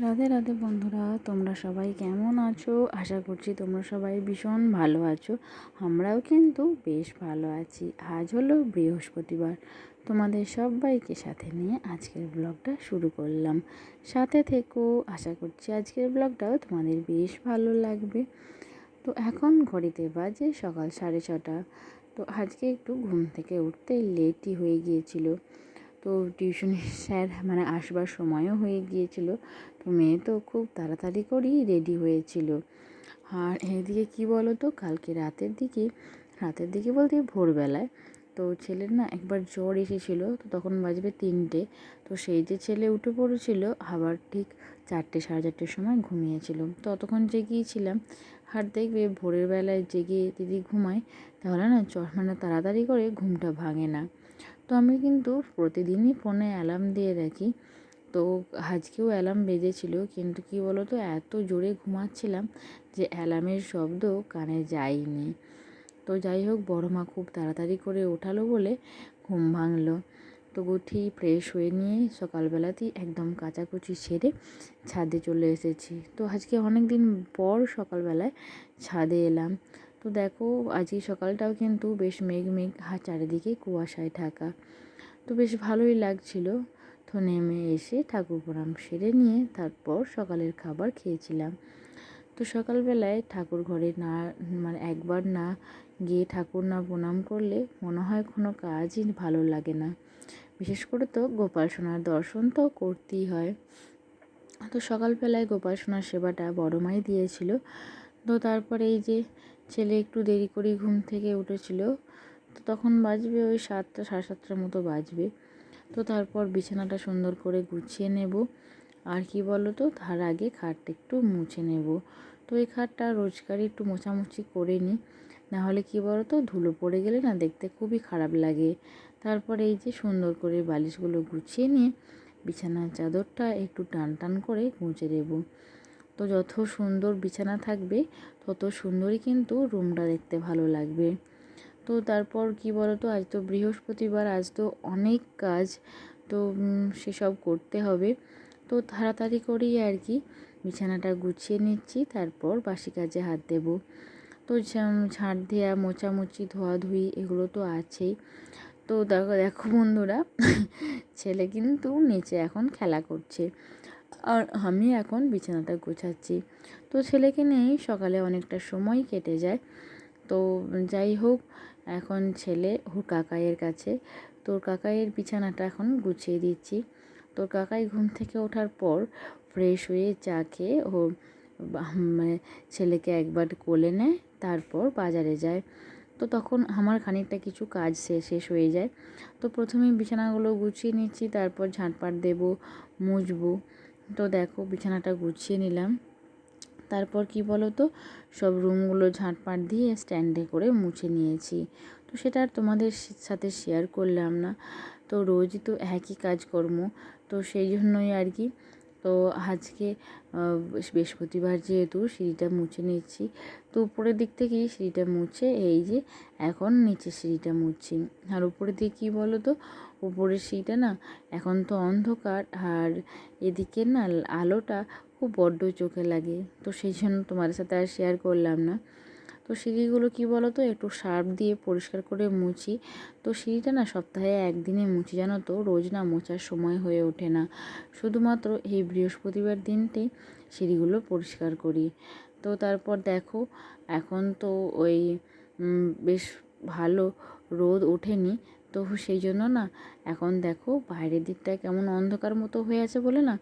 রাধে রাধে বন্ধুরা, তোমরা সবাই কেমন আছো? আশা করছি তোমরা সবাই ভীষণ ভালো আছো। আমরাও কিন্তু বেশ ভালো আছি। আজ হলো বৃহস্পতিবার। তোমাদের সবাইকে সাথে নিয়ে আজকের ব্লগটা শুরু করলাম। সাথে থেকো, আশা করছি আজকের ব্লগটাও তোমাদের বেশ ভালো লাগবে। তো এখন ঘড়িতে বাজে সকাল 6:30। তো আজকে একটু ঘুম থেকে উঠতে লেটই হয়ে গিয়েছিল। তো টিউশনি স্যার আসবার সময়ও হয়ে গিয়েছিল। তো মেয়ে তো খুব তাড়াতাড়ি করেই রেডি হয়েছিল। আর এদিকে কি বলো তো, কালকে রাতের দিকে বলতে ভোরবেলায় তো ছেলের না একবার জ্বর এসেছিলো। তো তখন বাজবে 3টে। তো সেই যে ছেলে উঠে পড়েছিল, আবার ঠিক 4টে, সাড়ে 4টের সময় ঘুমিয়েছিল। তো ততক্ষণ জেগিয়েছিলাম। আর দেখবে ভোরের বেলায় জেগে যদি ঘুমায় তাহলে না তাড়াতাড়ি করে ঘুমটা ভাঙে না। তো আমি কিন্তু প্রতিদিনই ফোনে অ্যালার্ম দিয়ে রাখি। তো আজকেও অ্যালার্ম বেজেছিল, কিন্তু কি বলো তো, এত জোরে ঘুমাচ্ছিলাম যে অ্যালার্মের শব্দ কানে যায়নি। তো যাই হোক, বড় মা খুব তাড়াতাড়ি করে ওঠালো বলে ঘুম ভাঙলো। তো উঠি ফ্রেশ হয়ে নিয়ে সকালবেলাতেই একদম কাচাকুচি সেরে ছাদে চলে এসেছি। তো আজকে অনেক দিন পর সকালবেলায় ছাদে এলাম। তো দেখো, আজকে সকালটাও কিন্তু বেশ মেঘ আর চারিদিকে কুয়াশায় ঢাকা। তো বেশ ভালোই লাগছিল। তো নেমে এসে ঠাকুর প্রণাম সেরে নিয়ে তারপর সকালের খাবার খেয়েছিলাম। তো সকালবেলায় ঠাকুর ঘরে না একবার না গিয়ে ঠাকুর না প্রণাম করলে মনে হয় কোনো কাজই ভালো লাগে না। বিশেষ করে তো গোপাল সোনার দর্শন তো করতেই হয়। তো সকালবেলায় গোপাল সোনার সেবাটা বড় মাই দিয়েছিল। তো তারপরে এই যে ছেলে একটু দেরি করে ঘুম থেকে উঠেছিল। তো তখন বাজবে ওই 7টা, সাড়ে 7টার মতো বাজবে। তো তারপর বিছানাটা সুন্দর করে গুছিয়ে নেব। আর কি বলো তো, তার আগে খাটটা একটু মুছে নেব। তো এই খাটটা রোজগারই একটু মোছামুছি করে নিই, নাহলে কি বলো তো, ধুলো পড়ে গেলে না দেখতে খুবই খারাপ লাগে। তারপর এই যে সুন্দর করে বালিশগুলো গুছিয়ে নিয়ে বিছানার চাদরটা একটু টান টান করে মুছে দেব। তো যত সুন্দর বিছানা থাকবে তত সুন্দরই কিন্তু রুমটা দেখতে ভালো লাগবে। তো তারপর কি বলো তো, আজ তো বৃহস্পতিবার, আজ তো অনেক কাজ। তো সেসব করতে হবে। তো তাড়াতাড়ি করেই আর কি বিছানাটা গুছিয়ে নিচ্ছি, তারপর বাসি কাজে হাত দেব। তো ঝাঁট দেওয়া, মোছামুছি, ধোয়াধুয়ি এগুলো তো আছেই। তো দেখো দেখো বন্ধুরা, ছেলে কিন্তু নিচে এখন খেলা করছে আর আমি এখন বিছানাটা গোছাচ্ছি। তো ছেলেকে নিয়েই সকালে অনেকটা সময় কেটে যায়। তো যাই হোক, এখন ছেলে ওর কাকাইয়ের কাছে। তোর কাকাইয়ের বিছানাটা এখন গুছিয়ে দিচ্ছি। তোর কাকাই ঘুম থেকে ওঠার পর ফ্রেশ হয়ে চা খেয়ে ও ছেলেকে একবার কোলে নেয়, তারপর বাজারে যায়। তো তখন আমার খানিকটা কিছু কাজ শেষ হয়ে যায়। তো প্রথমেই বিছানাগুলো গুছিয়ে নিচ্ছি, তারপর ঝাঁটপাট দেবো, মুছবো। তো দেখো বিছানাটা গুছিয়ে নিলাম। তারপর কি বলো তো, সব রুমগুলো ঝাঁটপাট দিয়ে স্ট্যান্ডে করে মুছে নিয়েছি। তো সেটা আর তোমাদের সাথে শেয়ার করলাম না। তো রোজই তো একই কাজকর্ম, তো সেই জন্যই আর কি। তো আজকে বৃহস্পতিবার যেহেতু সিঁড়িটা মুছে নিচ্ছি। তো উপরের দিক থেকেই সিঁড়িটা মুছে এই যে এখন নিচে সিঁড়িটা মুছছি। আর উপরের দিকে কী বলো তো, উপরের সিঁড়িটা না এখন তো অন্ধকার, আর এদিকে না আলোটা খুব বড্ড চোখে লাগে। তো সেই জন্য তোমাদের সাথে আর শেয়ার করলাম না। তো সিঁড়িগুলো কি বলো তো, একটু সার্ফ দিয়ে পরিষ্কার করে মুছি। তো সিঁড়িটা না সপ্তাহে একদিনে মুছি, জানো তো, রোজ না মোছার সময় হয়ে ওঠে না। শুধুমাত্র এই বৃহস্পতিবার দিনটাই সিঁড়িগুলো পরিষ্কার করি। তো তারপর দেখো, এখন তো ওই বেশ ভালো রোদ ওঠেনি। তো সেই জন্য না এখন দেখো বাইরের দিকটা কেমন অন্ধকার মতো হয়ে আছে বলে না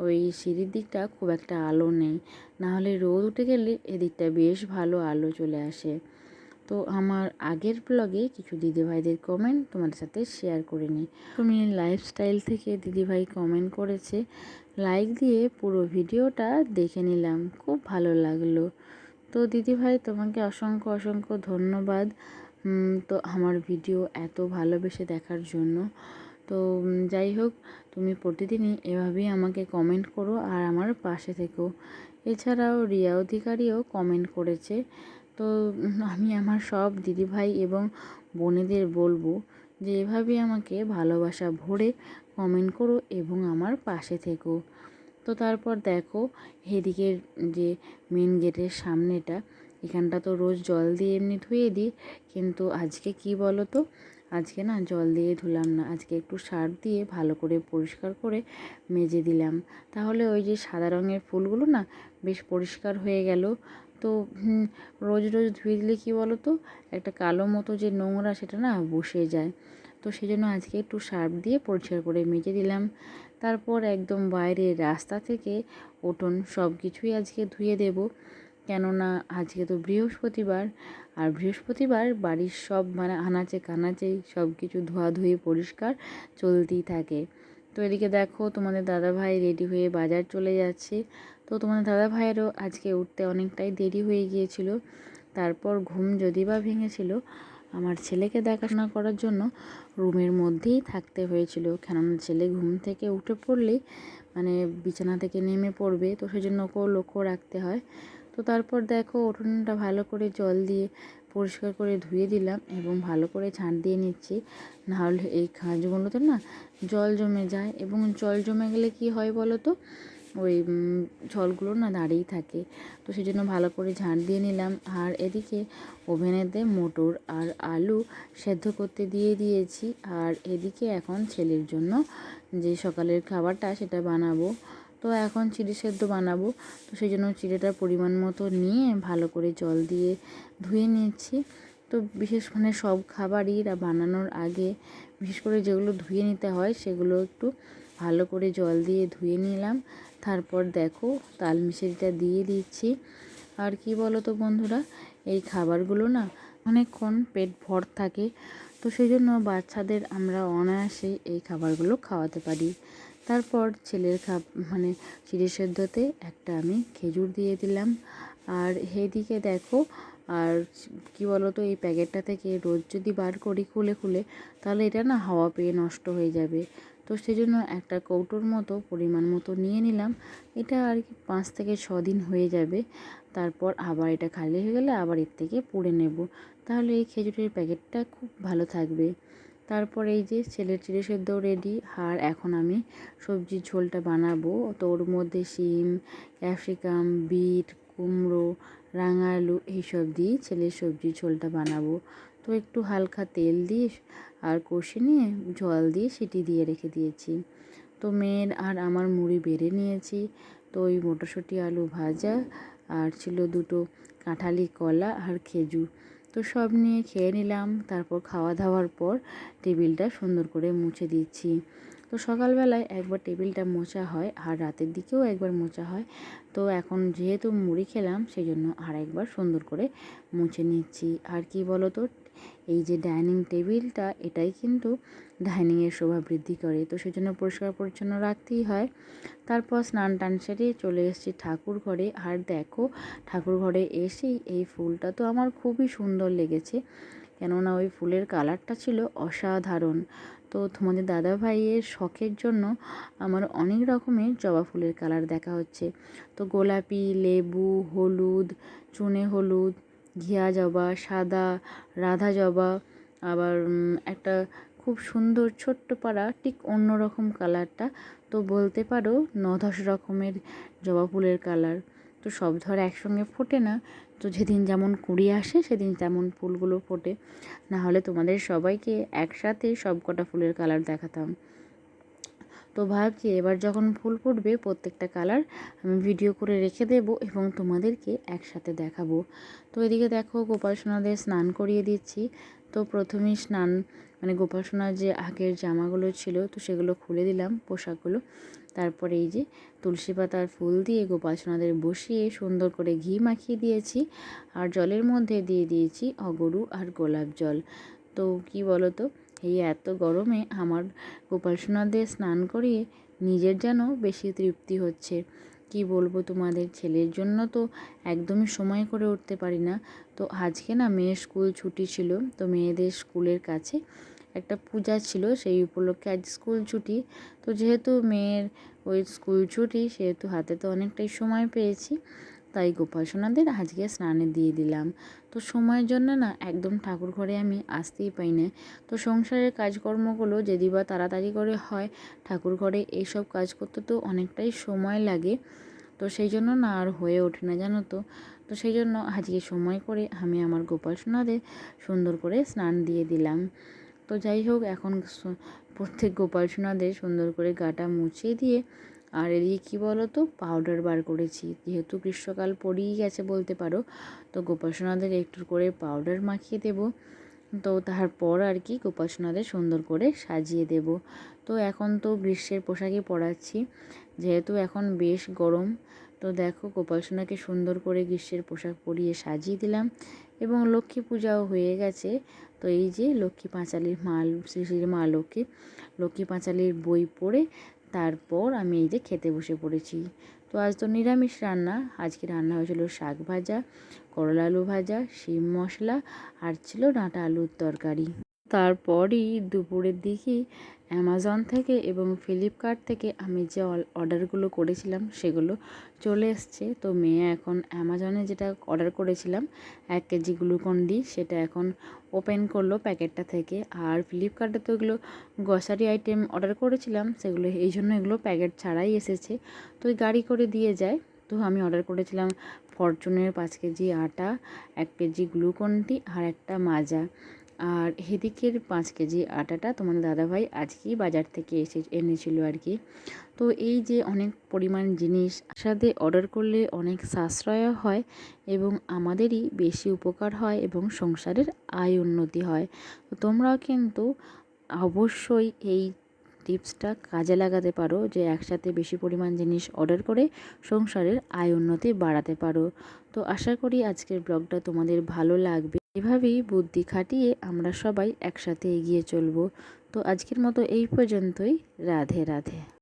ওই সিঁড়ির দিকটা খুব একটা আলো নেই। নাহলে রোদ উঠে গেলে এদিকটা বেশ ভালো আলো চলে আসে। তো আমার আগের ব্লগে কিছু দিদিভাইদের কমেন্ট তোমাদের সাথে শেয়ার করে নিই। তুমি লাইফস্টাইল থেকে দিদিভাই কমেন্ট করেছে, লাইক দিয়ে পুরো ভিডিওটা দেখে নিলাম, খুব ভালো লাগলো। তো দিদিভাই তোমাকে অসংখ্য অসংখ্য ধন্যবাদ। তো আমার ভিডিও এত ভালোবেসে দেখার জন্য। তো যাই হোক, তুমি প্রতিদিনই এভাবেই আমাকে কমেন্ট করো আর আমার পাশে থেকো। এছাড়াও রিয়া অধিকারীও কমেন্ট করেছে। তো আমি আমার সব দিদিভাই এবং বোনেদের বলবো যে এভাবেই আমাকে ভালোবাসা ভরে কমেন্ট করো এবং আমার পাশে থেকো। তো তারপর দেখো এদিকের যে মেন গেটের সামনেটা, এখানটা তো রোজ জল দিয়ে এমনি ধুয়ে দিই, কিন্তু আজকে কি বলো তো, আজকে না জল দিয়ে ধুলাম না, আজকে একটু সার্ফ দিয়ে ভালো করে পরিষ্কার করে মেজে দিলাম। তাহলে ওই যে সাদা রঙের ফুলগুলো না বেশ পরিষ্কার হয়ে গেল। তো রোজ রোজ ধুয়ে দিলে কী বলো তো, একটা কালো মতো যে নোংরা সেটা না বসে যায়। তো সেই জন্য আজকে একটু সার্ফ দিয়ে পরিষ্কার করে মেজে দিলাম। তারপর একদম বাইরে রাস্তা থেকে উঠোন সব কিছুই আজকে ধুয়ে দেব, কেননা আজকে তো বৃহস্পতিবার, আর বৃহস্পতিবার বাড়ির সব মানে আনাচে কানাচে সব কিছু ধোয়াধুয়ি পরিষ্কার চলতেই থাকে। তো এদিকে দেখো তোমাদের দাদাভাই রেডি হয়ে বাজার চলে যাচ্ছে। তো তোমাদের দাদাভাইয়েরও আজকে উঠতে অনেকটাই দেরি হয়ে গিয়েছিল। তারপর ঘুম যদি বা ভেঙেছিল, আমার ছেলেকে দেখাশোনা করার জন্য রুমের মধ্যেই থাকতে হয়েছিল, কেননা ছেলে ঘুম থেকে উঠে পড়লেই মানে বিছানা থেকে নেমে পড়বে, তো সেই জন্য ওকেও লক্ষ্য রাখতে হয়। তো তারপর দেখো উঠোনটা ভালো করে জল দিয়ে পরিষ্কার করে ধুয়ে দিলাম এবং ভালো করে ঝাঁট দিয়ে নিচ্ছি, নাহলে এই খাঁজগুলোতে না জল জমে যায়, এবং জল জমে গেলে কি হয় বলো তো, ওই জলগুলো না দাঁড়িয়েই থাকে। তো সেই জন্য ভালো করে ঝাঁট দিয়ে নিলাম। আর এদিকে ওভেনেতে মটর আর আলু সেদ্ধ করতে দিয়ে দিয়েছি, আর এদিকে এখন ছেলের জন্য যে সকালের খাবারটা সেটা বানাবো। তো এখন চিড়ে সেদ্ধ বানাবো, তো সেই জন্য চিড়েটার পরিমাণ মতো নিয়ে ভালো করে জল দিয়ে ধুয়ে নিচ্ছি। তো বিশেষ মানে সব খাবারই বানানোর আগে বিশেষ করে যেগুলো ধুয়ে নিতে হয় সেগুলো একটু ভালো করে জল দিয়ে ধুয়ে নিলাম। তারপর দেখো তাল মিশরিটা দিয়ে দিচ্ছি। আর কি বলো তো বন্ধুরা, এই খাবারগুলো না অনেকক্ষণ পেট ভর থাকে, তো সেই জন্য বাচ্চাদের আমরা অনায়াসে এই খাবারগুলো খাওয়াতে পারি। তারপর ছেলের মানে চিড়ে সেদ্ধতে একটা আমি খেজুর দিয়ে দিলাম। আর এইদিকে দেখো, আর কি বলো তো, এই প্যাকেটটা থেকে রোজ যদি বার করি খুলে খুলে, তাহলে এটা না হাওয়া পেয়ে নষ্ট হয়ে যাবে। তো সেই জন্য একটা কৌটোর মতো পরিমাণ মতো নিয়ে নিলাম। এটা আর কি 5 থেকে 6 দিন হয়ে যাবে। তারপর আবার এটা খালি হয়ে গেলে আবার এর থেকে পুড়ে নেব, তাহলে এই খেজুরের প্যাকেটটা খুব ভালো থাকবে। তারপর এই যে ছেলের চিড়ে সেদ্ধও রেডি। আর এখন আমি সবজির ঝোলটা বানাবো। তো ওর মধ্যে শিম, ক্যাপসিকাম, বিট, কুমড়ো, রাঙা আলু এইসব দিয়ে ছেলের সবজির ঝোলটা বানাবো। তো একটু হালকা তেল দিয়ে আর কষে নিয়ে জল দিয়ে সিটি দিয়ে রেখে দিয়েছি। তো মেয়ের আর আমার মুড়ি বেড়ে নিয়েছি। তো ওই মটরশুঁটি আলু ভাজা আর ছিল দুটো কাঁঠালি কলা আর খেজুর, তো সব নিয়ে খেয়ে নিলাম। তারপর খাওয়া দাওয়ার পর টেবিলটা সুন্দর করে মুছে দিচ্ছি। তো সকালবেলায় একবার টেবিলটা মোছা হয় আর রাতের দিকেও একবার মোছা হয়। তো এখন যেহেতু মুড়ি খেলাম সেই জন্য আর একবার সুন্দর করে মুছে নিচ্ছি। আর কি বলো তো, এই যে ডাইনিং টেবিলটা এটাই কিন্তু ডাইনিংয়ের শোভা বৃদ্ধি করে, তো সেই জন্য পরিষ্কার পরিচ্ছন্ন রাখতেই হয়। তারপর স্নান টান সেরে চলে এসেছি ঠাকুর ঘরে। আর দেখো ঠাকুর ঘরে এসেই এই ফুলটা তো আমার খুবই সুন্দর লেগেছে, কেননা ওই ফুলের কালারটা ছিল অসাধারণ। তো তোমাদের দাদাভাইয়ের শখের জন্য আমার অনেক রকমের জবা ফুলের কালার দেখা হচ্ছে। তো গোলাপি, লেবু, হলুদ, চুনে হলুদ, ঘিয়া জবা, সাদা, রাধা জবা, আবার একটা খুব সুন্দর ছোট্ট পাড়া ঠিক অন্য রকম কালারটা, তো বলতে পারো 9-10 রকমের জবা ফুলের কালার। তো সব ধর একসঙ্গে ফোটে না, তো যেদিন যেমন কুড়ি আসে সেদিন তেমন ফুলগুলো ফোটে, না হলে তোমাদের সবাইকে একসাথে সব কটা ফুলের কালার দেখাতাম। তো ভাবছি এবার যখন ফুল ফুটবে প্রত্যেকটা কালার আমি ভিডিও করে রেখে দেব এবং তোমাদেরকে একসাথে দেখাবো। তো এদিকে দেখো গোপাল সোনাদের স্নান করিয়ে দিচ্ছি। তো প্রথমেই স্নান মানে গোপাল সোনার যে আগের জামাগুলো ছিল তো সেগুলো খুলে দিলাম, পোশাকগুলো। তারপরে এই যে তুলসী পাতার ফুল দিয়ে গোপাল সোনাদের বসিয়ে সুন্দর করে ঘি মাখিয়ে দিয়েছি, আর জলের মধ্যে দিয়ে দিয়েছি অগরু আর গোলাপ জল। তো কি বলো তো, এই এত গরমে আমার গোপাল সোনাদের স্নান করিয়ে নিজের যেন বেশি তৃপ্তি হচ্ছে। কি বলবো তোমাদের, ছেলের জন্য তো একদমই সময় করে উঠতে পারি না। তো আজকে না মেয়ের স্কুল ছুটি ছিল, তো মেয়েদের স্কুলের কাছে একটা পূজা ছিল, সেই উপলক্ষে আজ স্কুল ছুটি। তো যেহেতু মেয়ের ওই স্কুল ছুটি সেহেতু হাতে তো অনেকটাই সময় পেয়েছি, তাই গোপাল সোনাদের আজকে স্নানে দিয়ে দিলাম। তো সময়ের জন্য না একদম ঠাকুর ঘরে আমি আসতেই পাই না। তো সংসারের কাজকর্মগুলো যদি বা তাড়াতাড়ি করে হয়, ঠাকুর ঘরে এইসব কাজ করতে তো অনেকটাই সময় লাগে। তো সেই জন্য না আর হয়ে ওঠে না, জানো তো। তো সেই জন্য আজকে সময় করে আমি আমার গোপাল সোনাদের সুন্দর করে স্নান দিয়ে দিলাম। তো যাই হোক, এখন প্রত্যেক গোপাল সোনাদের সুন্দর করে গাটা মুছিয়ে দিয়ে, আর এদিকে কী বলো তো, পাউডার বার করেছি। যেহেতু গ্রীষ্মকাল পড়েই গেছে বলতে পারো, তো গোপাল সোনাদের একটু করে পাউডার মাখিয়ে দেব। তো তারপর আর কি গোপাল সোনাদের সুন্দর করে সাজিয়ে দেব। তো এখন তো গ্রীষ্মের পোশাকই পরাচ্ছি, যেহেতু এখন বেশ গরম। তো দেখো, গোপাল সোনাকে সুন্দর করে গ্রীষ্মের পোশাক পরিয়ে সাজিয়ে দিলাম। এবং লক্ষ্মী পূজাও হয়ে গেছে। তো এই যে লক্ষ্মী পাঁচালীর শ্রী শ্রী মা লক্ষ্মী পাঁচালীর বই পড়ে তারপর আমি এই যে খেতে বসে পড়েছি। তো আজ তো নিরামিষ রান্না। আজকে রান্না হয়েছিল শাক ভাজা, করলা আলু ভাজা, শিম মশলা, আর ছিল ডাঁটা আলুর তরকারি। তারপরই দুপুরের দিকে অ্যামাজন থেকে এবং ফ্লিপকার্ট থেকে আমি যে অর্ডারগুলো করেছিলাম সেগুলো চলে এসছে। তো মেয়ে এখন অ্যামাজনে যেটা অর্ডার করেছিলাম 1 কেজি গ্লুকন-ডি, সেটা এখন ওপেন করলো প্যাকেটটা থেকে। আর ফ্লিপকার্টে তো এগুলো গ্রসারি আইটেম অর্ডার করেছিলাম, সেগুলো এই জন্য এগুলো প্যাকেট ছাড়াই এসেছে। তো ওই গাড়ি করে দিয়ে যায়। তো আমি অর্ডার করেছিলাম ফরচুনের 5 কেজি আটা, 1 কেজি গ্লুকন-ডি আর একটা মাজা। আর এদিকের 5 কেজি আটাটা তোমার দাদাভাই আজকেই বাজার থেকে এনেছিল আর কি। তো এই যে অনেক পরিমাণ জিনিস একসাথে অর্ডার করলে অনেক সাশ্রয় হয় এবং আমাদেরই বেশি উপকার হয় এবং সংসারের আয় উন্নতি হয়। তো তোমরাও কিন্তু অবশ্যই এই টিপসটা কাজে লাগাতে পারো, যে একসাথে বেশি পরিমাণ জিনিস অর্ডার করে সংসারের আয় উন্নতি বাড়াতে পারো। তো আশা করি আজকের ব্লগটা তোমাদের ভালো লাগবে। এভাবেই বুদ্ধি খাটিয়ে আমরা সবাই একসাথে এগিয়ে চলবো। তো আজকের মতো এই পর্যন্তই। রাধে রাধে।